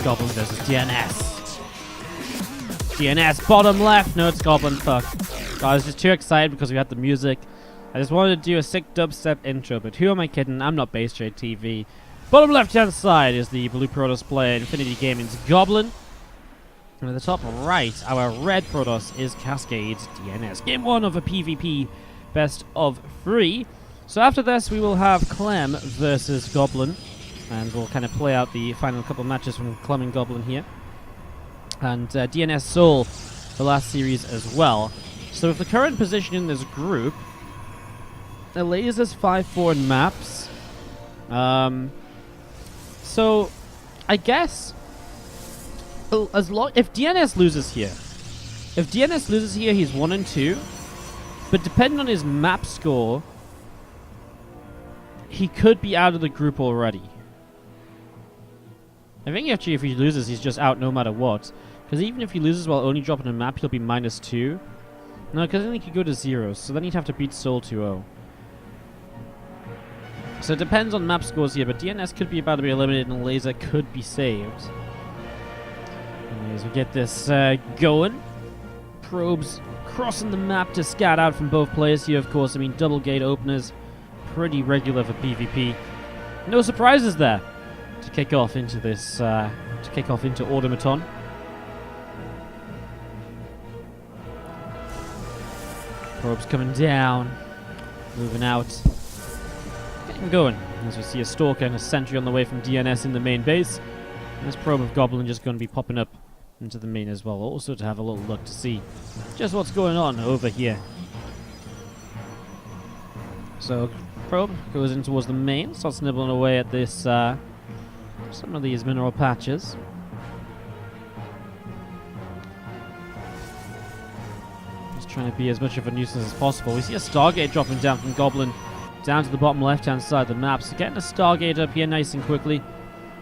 Goblin versus DnS. DnS, bottom left. No, it's Goblin. Fuck. I was just too excited because we had the music. I just wanted to do a sick dubstep intro, but who am I kidding? I'm not WardiTV. Bottom left-hand side is the blue Protoss player, Infinity Gaming's Goblin. And at the top right, our red Protoss is Cascade's DnS. Game 1 of a PvP best of 3. So after this, we will have Clem versus Goblin. And we'll kind of play out the final couple matches from Clem and Goblin here. And DnS Soul, the last series as well. So with the current position in this group, the lasers 5-4 in maps. So I guess if DnS loses here, he's 1-2. But depending on his map score, he could be out of the group already. I think actually if he loses, he's just out no matter what. Because even if he loses while only dropping a map, he'll be -2. No, because then he could go to 0. So then he'd have to beat Soul 2-0. So it depends on map scores here, but DnS could be about to be eliminated and Laser could be saved. Anyways, we get this going. Probes crossing the map to scat out from both players here, of course. I mean, double gate openers, pretty regular for PvP. No surprises there to kick off into this, Automaton. Probes coming down, moving out, getting going. As we see a Stalker and a Sentry on the way from DnS in the main base. And this probe of Goblin just going to be popping up into the main as well, also to have a little look to see just what's going on over here. So probe goes in towards the main, starts nibbling away at this some of these mineral patches. Just trying to be as much of a nuisance as possible. We see a Stargate dropping down from Goblin down to the bottom left-hand side of the map. So getting a Stargate up here nice and quickly.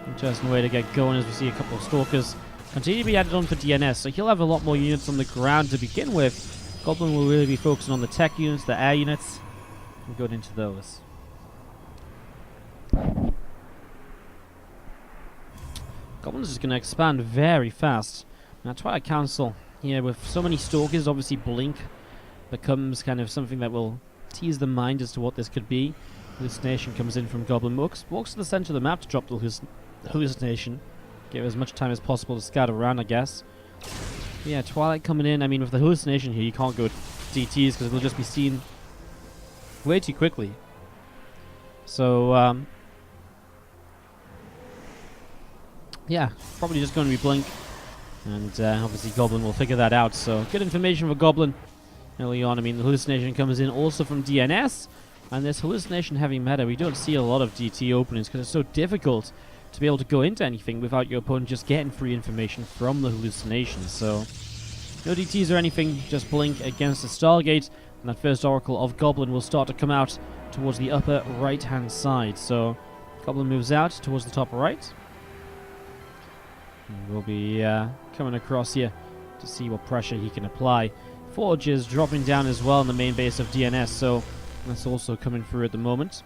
Interesting way to get going as we see a couple of Stalkers continue to be added on for DnS. So he'll have a lot more units on the ground to begin with. Goblin will really be focusing on the tech units, the air units, and going into those. Goblin's just going to expand very fast. Now Twilight Council here with so many Stalkers, obviously Blink becomes kind of something that will tease the mind as to what this could be. Hallucination comes in from Goblin. Walks to the center of the map to drop the hallucination. Give as much time as possible to scout around, I guess. But yeah, Twilight coming in. I mean, with the hallucination here, you can't go DTs because it'll just be seen way too quickly. So, yeah, probably just going to be Blink. And obviously Goblin will figure that out. So, good information for Goblin early on. I mean, the hallucination comes in also from DnS. And this hallucination heavy meta, we don't see a lot of DT openings because it's so difficult to be able to go into anything without your opponent just getting free information from the hallucination. So, no DTs or anything, just Blink against the Stargate. And that first Oracle of Goblin will start to come out towards the upper right-hand side. So, Goblin moves out towards the top right. And we'll be coming across here to see what pressure he can apply. Forge is dropping down as well in the main base of DnS, so that's also coming through at the moment.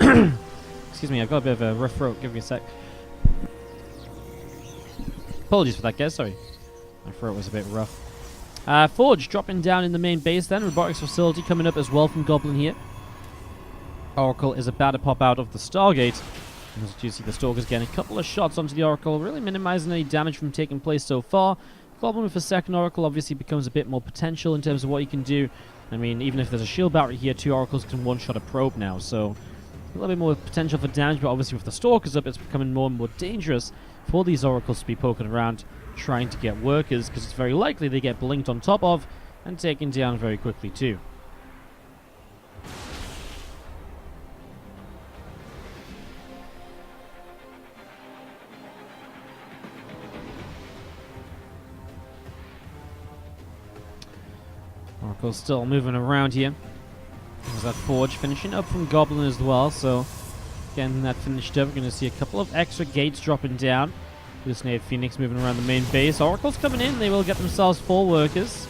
Excuse me, I've got a bit of a rough throat. Give me a sec. Apologies for that, guys. Sorry. My throat was a bit rough. Forge dropping down in the main base then. Robotics facility coming up as well from Goblin here. Oracle is about to pop out of the Stargate. As you see, the Stalker's getting a couple of shots onto the Oracle, really minimizing any damage from taking place so far. Goblin with a second Oracle obviously becomes a bit more potential in terms of what he can do. I mean, even if there's a shield battery here, 2 Oracles can one-shot a probe now, so a little bit more potential for damage, but obviously with the Stalkers up, it's becoming more and more dangerous for these Oracles to be poking around trying to get workers, because it's very likely they get blinked on top of and taken down very quickly too. Oracle's still moving around here. There's that Forge finishing up from Goblin as well, so getting that finished up. We're going to see a couple of extra gates dropping down. Hallucinated Phoenix moving around the main base. Oracle's coming in. They will get themselves 4 workers.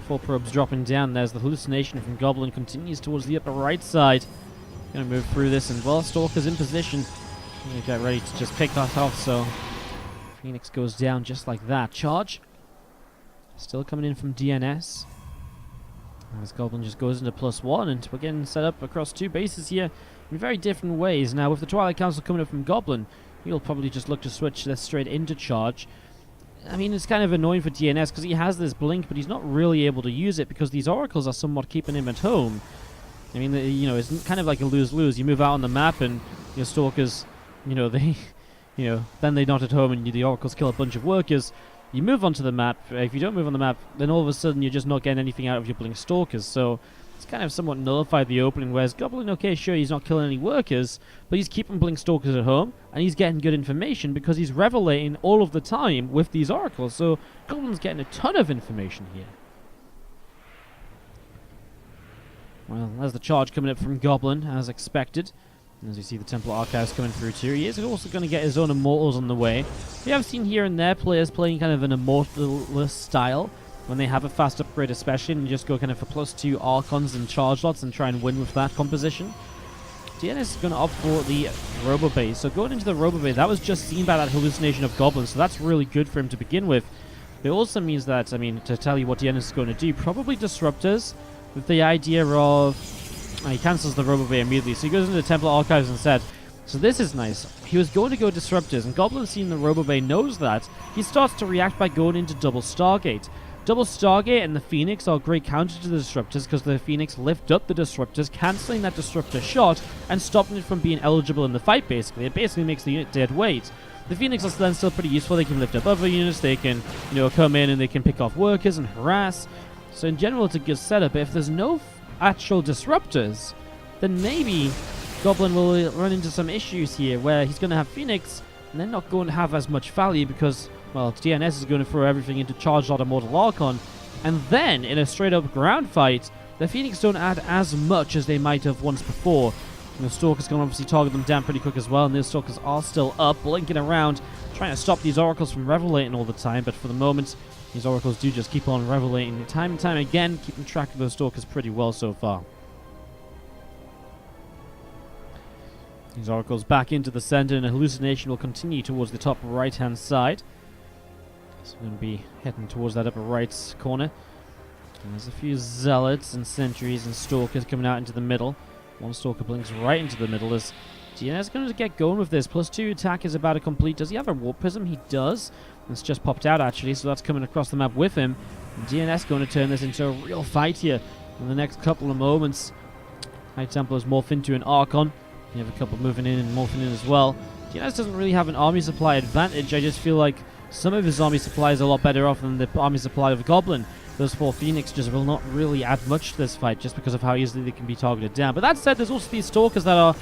4 probes dropping down. There's the hallucination from Goblin. Continues towards the upper right side. Gonna move through this, and well, Stalker's in position. Gonna get ready to just pick that off, so Phoenix goes down just like that. Charge. Still coming in from DnS. As Goblin just goes into +1, and we're getting set up across 2 bases here in very different ways. Now, with the Twilight Council coming up from Goblin, he'll probably just look to switch this straight into Charge. I mean, it's kind of annoying for DnS because he has this blink, but he's not really able to use it because these oracles are somewhat keeping him at home. I mean, you know, it's kind of like a lose-lose. You move out on the map, and your Stalkers, you know, they, you know, then they're not at home, and the oracles kill a bunch of workers. You move onto the map. If you don't move on the map, then all of a sudden you're just not getting anything out of your blink Stalkers. So it's kind of somewhat nullified the opening. Whereas Goblin, okay, sure, he's not killing any workers, but he's keeping blink Stalkers at home, and he's getting good information because he's revelating all of the time with these oracles. So Goblin's getting a ton of information here. Well, there's the charge coming up from Goblin, as expected. And as you see the Templar Archives coming through too, he is also going to get his own Immortals on the way. We have seen here and there players playing kind of an Immortal-less style when they have a fast upgrade especially, and just go kind of for +2 Archons and charge lots and try and win with that composition. DnS is going to opt for the Robo Bay. So going into the Robo Bay, that was just seen by that hallucination of Goblins, so that's really good for him to begin with. It also means that, I mean, to tell you what DnS is going to do, probably Disruptors, with the idea of... he cancels the Robo Bay immediately, so he goes into the Templar Archives instead. So this is nice. He was going to go Disruptors, and Goblin, seeing the Robo Bay, knows that. He starts to react by going into Double Stargate. Double Stargate and the Phoenix are great counter to the Disruptors because the Phoenix lift up the Disruptors, cancelling that Disruptor shot and stopping it from being eligible in the fight, basically. It basically makes the unit dead weight. The Phoenix are then still pretty useful. They can lift up other units, they can, you know, come in and they can pick off workers and harass. So in general, it's a good setup. But if there's no actual Disruptors, then maybe Goblin will run into some issues here where he's going to have Phoenix and they're not going to have as much value because, well, DnS is going to throw everything into Charged Out Immortal Archon, and then in a straight up ground fight the Phoenix don't add as much as they might have once before. And the Stalkers can obviously target them down pretty quick as well, and those Stalkers are still up, blinking around, trying to stop these Oracles from revelating all the time, but for the moment these Oracles do just keep on revelating time and time again, keeping track of those Stalkers pretty well so far. These Oracles back into the center, and a hallucination will continue towards the top right hand side. So we're going to be heading towards that upper right corner. And there's a few Zealots and Sentries and Stalkers coming out into the middle. One Stalker blinks right into the middle as DnS going to get going with this. +2 attack is about to complete. Does he have a Warp Prism? He does. It's just popped out actually, so that's coming across the map with him. And DnS going to turn this into a real fight here in the next couple of moments. High Templars morph into an Archon. You have a couple moving in and morphing in as well. DnS doesn't really have an army supply advantage. I just feel like some of his army supply is a lot better off than the army supply of Goblin. Those 4 Phoenix just will not really add much to this fight just because of how easily they can be targeted down. But that said, there's also these Stalkers that are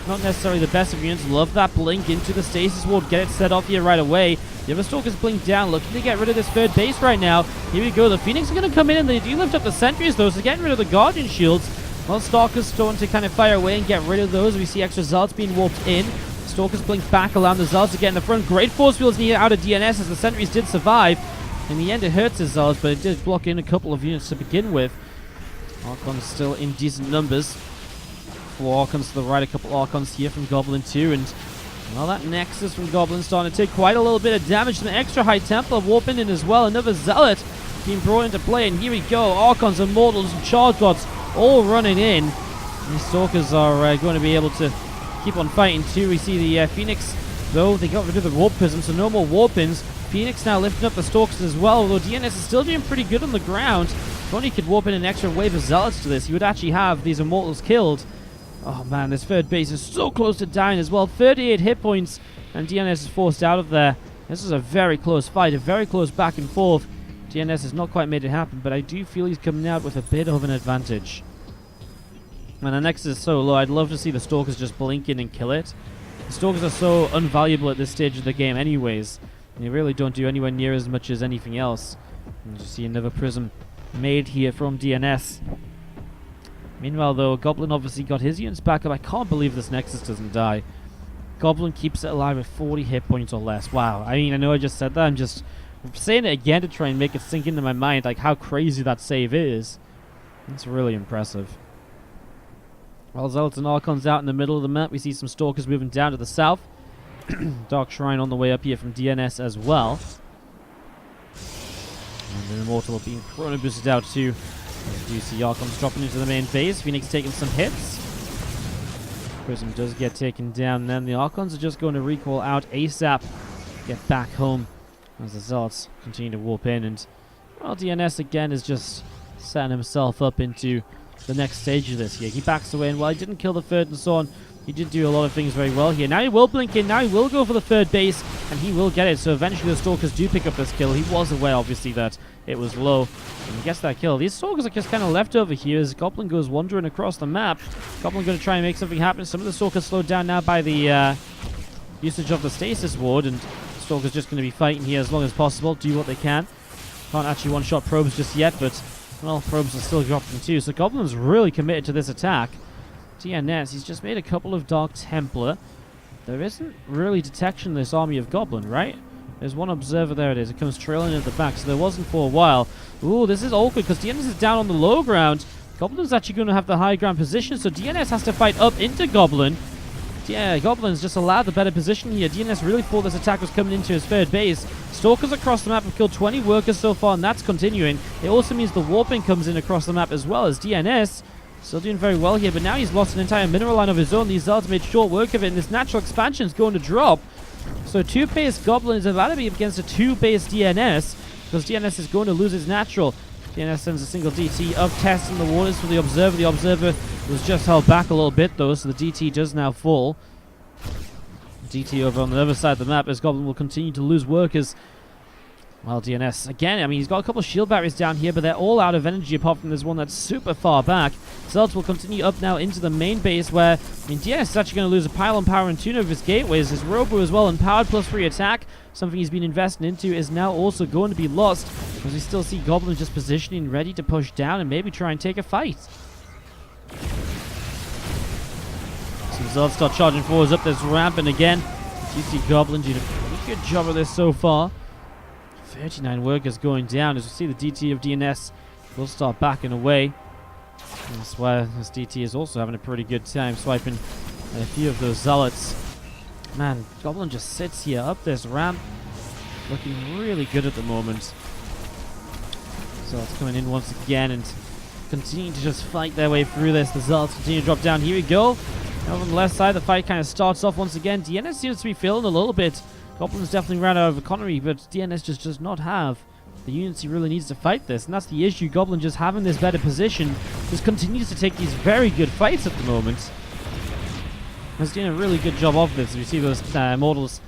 not necessarily the best of units. Love that blink into the Stasis Ward. Get it set off here right away. The other Stalkers blink down, looking to get rid of this third base right now. Here we go. The Phoenix are going to come in, and they do lift up the Sentries though, so getting rid of the Guardian Shields. Well, Stalkers starting to kind of fire away and get rid of those. We see extra Zealots being warped in. Stalkers blink back, allowing the Zealots to get in the front. Great force fields needed out of DnS as the Sentries did survive. In the end, it hurts his Zealots, but it did block in a couple of units to begin with. Archons still in decent numbers. 4 Archons to the right, a couple Archons here from Goblin too, and well, that Nexus from Goblin starting to take quite a little bit of damage. And the extra High Templar warping in as well. Another Zealot being brought into play, and here we go. Archons, Immortals, and Charge Gods all running in. These Stalkers are going to be able to keep on fighting too. We see the Phoenix, though, they got rid of the Warp Prism, so no more Warpins. Phoenix now lifting up the Stalkers as well, although DnS is still doing pretty good on the ground. If only he could warp in an extra wave of Zealots to this, he would actually have these Immortals killed. Oh man, this third base is so close to dying as well. 38 hit points, and DnS is forced out of there. This is a very close fight, a very close back and forth. DnS has not quite made it happen, but I do feel he's coming out with a bit of an advantage. And the Nexus is so low, I'd love to see the Stalkers just blink in and kill it. The Stalkers are so unvaluable at this stage of the game anyways. They really don't do anywhere near as much as anything else. And you see another Prism made here from DnS. Meanwhile though, Goblin obviously got his units back up. I can't believe this Nexus doesn't die. Goblin keeps it alive with 40 hit points or less. Wow, I mean, I know I just said that, I'm just saying it again to try and make it sink into my mind, like how crazy that save is. It's really impressive. While Zealots and Archons out in the middle of the map, we see some Stalkers moving down to the south. Dark Shrine on the way up here from DnS as well. And an Immortal being chrono boosted out too. As you see Archons dropping into the main base. Phoenix taking some hits. Prism does get taken down. Then the Archons are just going to recall out ASAP. Get back home as the Zealots continue to warp in. And well, DnS again is just setting himself up into the next stage of this here. He backs away, and while he didn't kill the third and so on, he did do a lot of things very well here. Now he will blink in, now he will go for the third base, and he will get it. So eventually the Stalkers do pick up this kill. He was aware, obviously, that it was low, and he gets that kill. These Stalkers are just kind of left over here as Goblin goes wandering across the map. Goblin going to try and make something happen. Some of the Stalkers slowed down now by the usage of the Stasis Ward, and Stalkers just going to be fighting here as long as possible, do what they can. Can't actually one-shot Probes just yet, but well, Probes are still dropping too. So Goblin's really committed to this attack. DnS, he's just made a couple of Dark Templar. There isn't really detection in this army of Goblin, right? There's one observer, there it is. It comes trailing at the back, so there wasn't for a while. Ooh, this is awkward because DnS is down on the low ground. Goblin's actually going to have the high ground position, so DnS has to fight up into Goblin. Yeah, Goblin's just allowed the better position here. DnS really thought this attack was coming into his third base. Stalkers across the map have killed 20 workers so far, and that's continuing. It also means the warping comes in across the map as well, as DnS still doing very well here, but now he's lost an entire mineral line of his own. These Zealots made short work of it, and this natural expansion is going to drop. So 2-base Goblin is about to be against a 2-base DnS, because DnS is going to lose his natural. DnS sends a single DT of testing the waters for the Observer. The Observer was just held back a little bit though, so the DT does now fall. DT over on the other side of the map as Goblin will continue to lose workers. Well, DnS, again, I mean, he's got a couple of shield barriers down here, but they're all out of energy apart from this one that's super far back. Zealots will continue up now into the main base where, I mean, DnS is actually going to lose a pylon power and 2 of his gateways. His Robo as well, empowered plus 3 attack, something he's been investing into, is now also going to be lost, as we still see Goblin just positioning, ready to push down and maybe try and take a fight. So Zealots start charging forwards up this ramp, and again, you see Goblin doing a pretty good job of this so far. 39 workers going down as we see the DT of DnS will start backing away. And that's why this DT is also having a pretty good time swiping a few of those Zealots. Man, Goblin just sits here up this ramp, looking really good at the moment. Zealots coming in once again and continuing to just fight their way through this. The Zealots continue to drop down. Here we go. Now on the left side, the fight kind of starts off once again. DnS seems to be feeling a little bit. Goblin's definitely ran out of economy, but DnS just does not have the units he really needs to fight this, and that's the issue. Goblin just having this better position just continues to take these very good fights at the moment. He's doing a really good job of this. We see those Immortals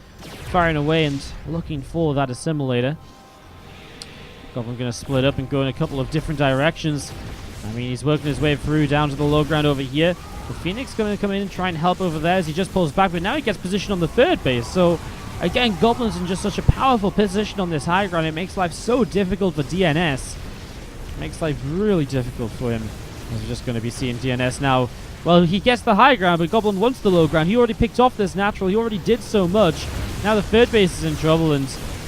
firing away and looking for that assimilator. Goblin going to split up and go in a couple of different directions. I mean, he's working his way through down to the low ground over here. The Phoenix going to come in and try and help over there as he just pulls back, but now he gets positioned on the third base, so again, Goblin's in just such a powerful position on this high ground. It makes life so difficult for DnS. It makes life really difficult for him. As we're just going to be seeing DnS now. Well, he gets the high ground, but Goblin wants the low ground. He already picked off this natural. He already did so much. Now the third base is in trouble, and,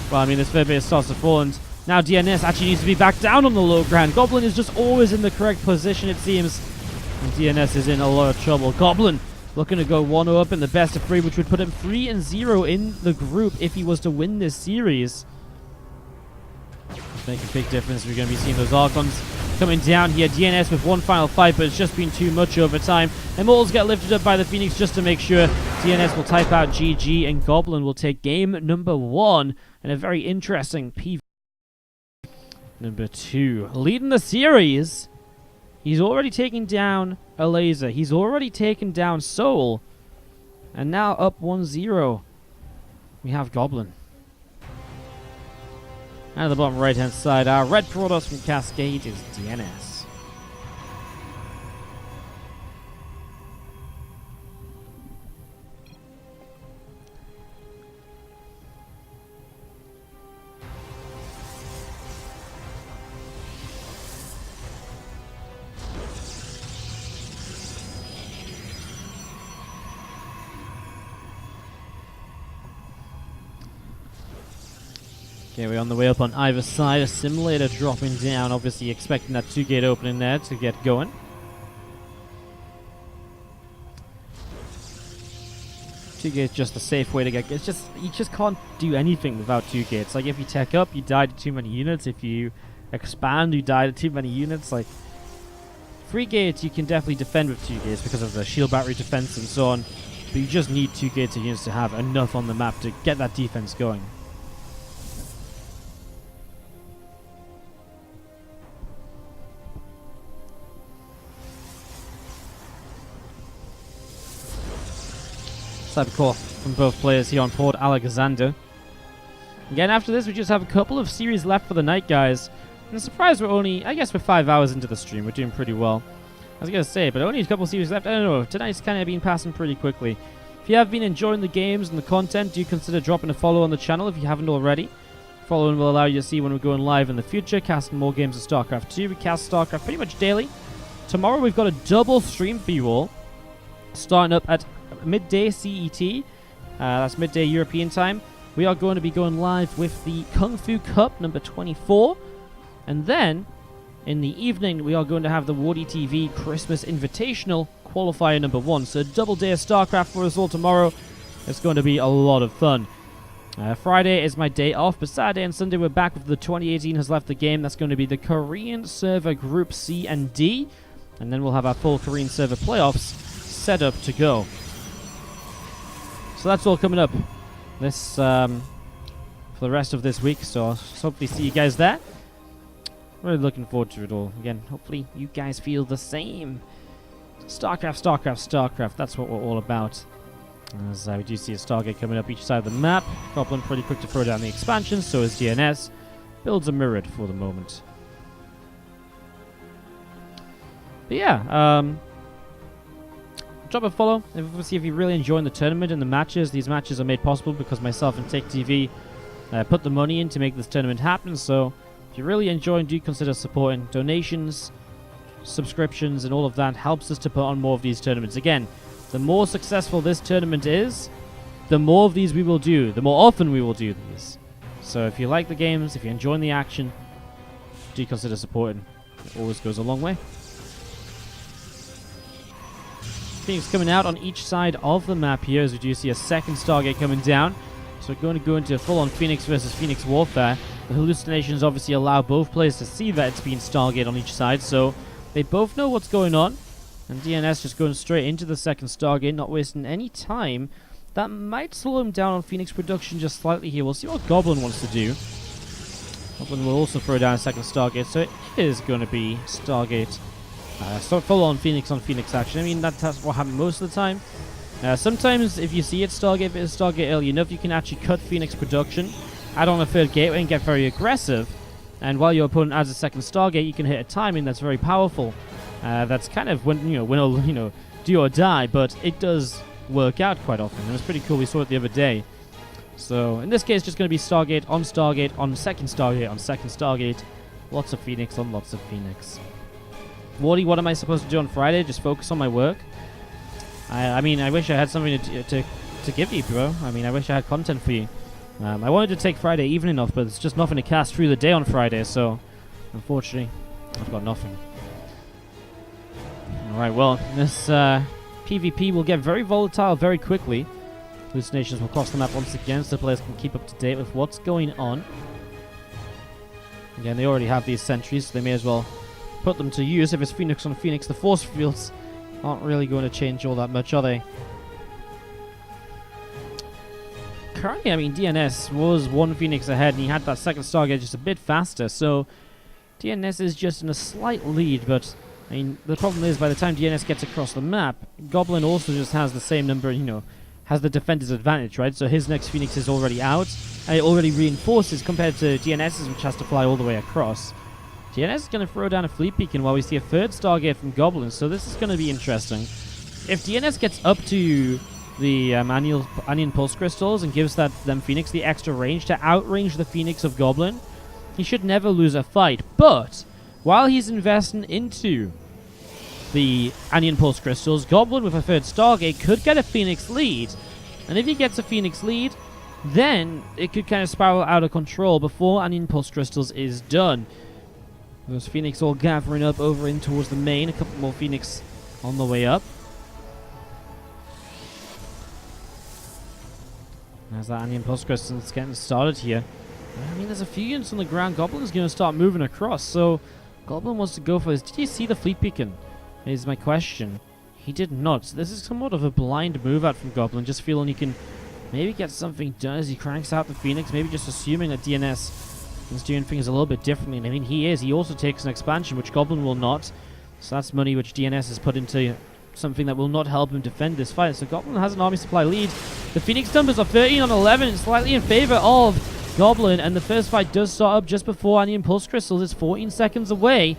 well, I mean, this third base starts to fall, and now DnS actually needs to be back down on the low ground. Goblin is just always in the correct position, it seems. And DnS is in a lot of trouble. Goblin looking to go 1-0 up in the best of 3, which would put him 3-0 in the group if he was to win this series. Make a big difference. We're going to be seeing those Archons coming down here. DnS with one final fight, but it's just been too much over time. Immortals get lifted up by the Phoenix just to make sure. DnS will type out GG, and Goblin will take game number 1 in a very interesting PvP. Number 2. Leading the series. He's already taken down a laser. He's already taken down Soul. And now up 1-0. We have Goblin. And at the bottom right hand side, our red Protoss from Cascade is DnS. Okay, we're on the way up on either side. Assimilator dropping down, obviously expecting that 2-gate opening there to get going. 2 gates just the safe way to get. It's just you just can't do anything without 2 gates. Like if you tech up, you die to too many units. If you expand, you die to too many units. Like 3 gates, you can definitely defend with 2 gates because of the shield battery defense and so on. But you just need 2 gates of units to have enough on the map to get that defense going. Cyber call from both players here on Port Alexander. Again, after this, we just have a couple of series left for the night, guys. I'm surprised we're only, I guess we're 5 hours into the stream. We're doing pretty well. I was going to say, but only a couple of series left. I don't know. Tonight's kind of been passing pretty quickly. If you have been enjoying the games and the content, do consider dropping a follow on the channel if you haven't already. Following will allow you to see when we're going live in the future, casting more games of StarCraft 2. We cast StarCraft pretty much daily. Tomorrow we've got a double stream for you all, starting up at midday CET. That's midday European time. We are going to be going live with the Kung Fu Cup number 24. And then, in the evening, we are going to have the WardiTV Christmas Invitational qualifier number 1. So a double day of StarCraft for us all tomorrow. It's going to be a lot of fun. Friday is my day off, but Saturday and Sunday we're back with the 2018 has left the game. That's going to be the Korean server Group C and D. And then we'll have our full Korean server playoffs set up to go. So that's all coming up this for the rest of this week. So I'll hopefully see you guys there. Really looking forward to it all. Again, hopefully you guys feel the same. StarCraft, StarCraft, StarCraft. That's what we're all about. As we do see a Stargate coming up each side of the map. Goblin pretty quick to throw down the expansion. So is DnS. Builds are mirrored for the moment. But yeah, drop a follow. Obviously, if you're really enjoying the tournament and the matches, these matches are made possible because myself and TechTV put the money in to make this tournament happen. So if you're really enjoying, do consider supporting. Donations, subscriptions, and all of that helps us to put on more of these tournaments. Again, the more successful this tournament is, the more of these we will do, the more often we will do these. So if you like the games, if you're enjoying the action, do consider supporting. It always goes a long way. Phoenix coming out on each side of the map here, as we do see a second Stargate coming down. So we're going to go into full-on Phoenix versus Phoenix warfare. The hallucinations obviously allow both players to see that it's been Stargate on each side, so they both know what's going on. And DnS just going straight into the second Stargate, not wasting any time. That might slow him down on Phoenix production just slightly here. We'll see what Goblin wants to do. Goblin will also throw down a second Stargate, so it is going to be Stargate. So full-on Phoenix on Phoenix action. I mean, that's what happens most of the time. Sometimes, if you see it Stargate early enough, you can actually cut Phoenix production, add on a third gateway, and get very aggressive. And while your opponent adds a second Stargate, you can hit a timing that's very powerful. That's kind of win or do or die, but it does work out quite often. And it's pretty cool. We saw it the other day. So in this case, just going to be Stargate on second Stargate on second Stargate. Lots of Phoenix on lots of Phoenix. Wardy, what am I supposed to do on Friday? Just focus on my work? I mean, I wish I had something to give you, bro. I mean, I wish I had content for you. I wanted to take Friday evening off, but there's just nothing to cast through the day on Friday, so unfortunately, I've got nothing. Alright, well, this PvP will get very volatile very quickly. Hallucinations will cross the map once again, so players can keep up to date with what's going on. Again, they already have these sentries, so they may as well put them to use. If it's Phoenix on Phoenix, the force fields aren't really going to change all that much, are they? Currently, I mean, DnS was 1 Phoenix ahead, and he had that second Stargate just a bit faster, so DnS is just in a slight lead, but I mean, the problem is, by the time DnS gets across the map, Goblin also just has the same number, has the defender's advantage, right? So his next Phoenix is already out, and it already reinforces compared to DNS's, which has to fly all the way across. DnS is going to throw down a fleet beacon while we see a third Stargate from Goblin, so this is going to be interesting. If DnS gets up to the Anion Pulse Crystals and gives them Phoenix the extra range to outrange the Phoenix of Goblin, he should never lose a fight. But while he's investing into the Anion Pulse Crystals, Goblin with a third Stargate could get a Phoenix lead. And if he gets a Phoenix lead, then it could kind of spiral out of control before Anion Pulse Crystals is done. Those Phoenix all gathering up over in towards the main. A couple more Phoenix on the way up. As that Anion Pulse Crystal's getting started here. I mean, there's a few units on the ground. Goblin's going to start moving across, so Goblin wants to go for this. Did you see the fleet beacon? Is my question. He did not. So this is somewhat of a blind move out from Goblin, just feeling he can maybe get something done as he cranks out the Phoenix, maybe just assuming that DnS is doing things a little bit differently. And I mean, he is. He also takes an expansion, which Goblin will not. So that's money which DnS has put into something that will not help him defend this fight. So Goblin has an army supply lead. The Phoenix numbers are 13 on 11, slightly in favor of Goblin, and the first fight does start up just before Anion Pulse Crystals is 14 seconds away.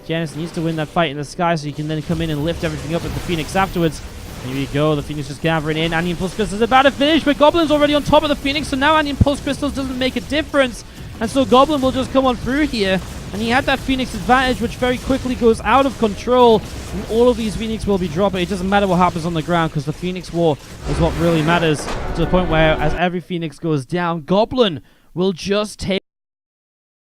Janus needs to win that fight in the sky so he can then come in and lift everything up with the Phoenix afterwards. Here we go, the Phoenix just gathering in. Anion Pulse Crystals is about to finish, but Goblin's already on top of the Phoenix, so now Anion Pulse Crystals doesn't make a difference. And so Goblin will just come on through here. And he had that Phoenix advantage, which very quickly goes out of control. And all of these Phoenix will be dropping. It doesn't matter what happens on the ground, because the Phoenix War is what really matters. To the point where, as every Phoenix goes down, Goblin will just take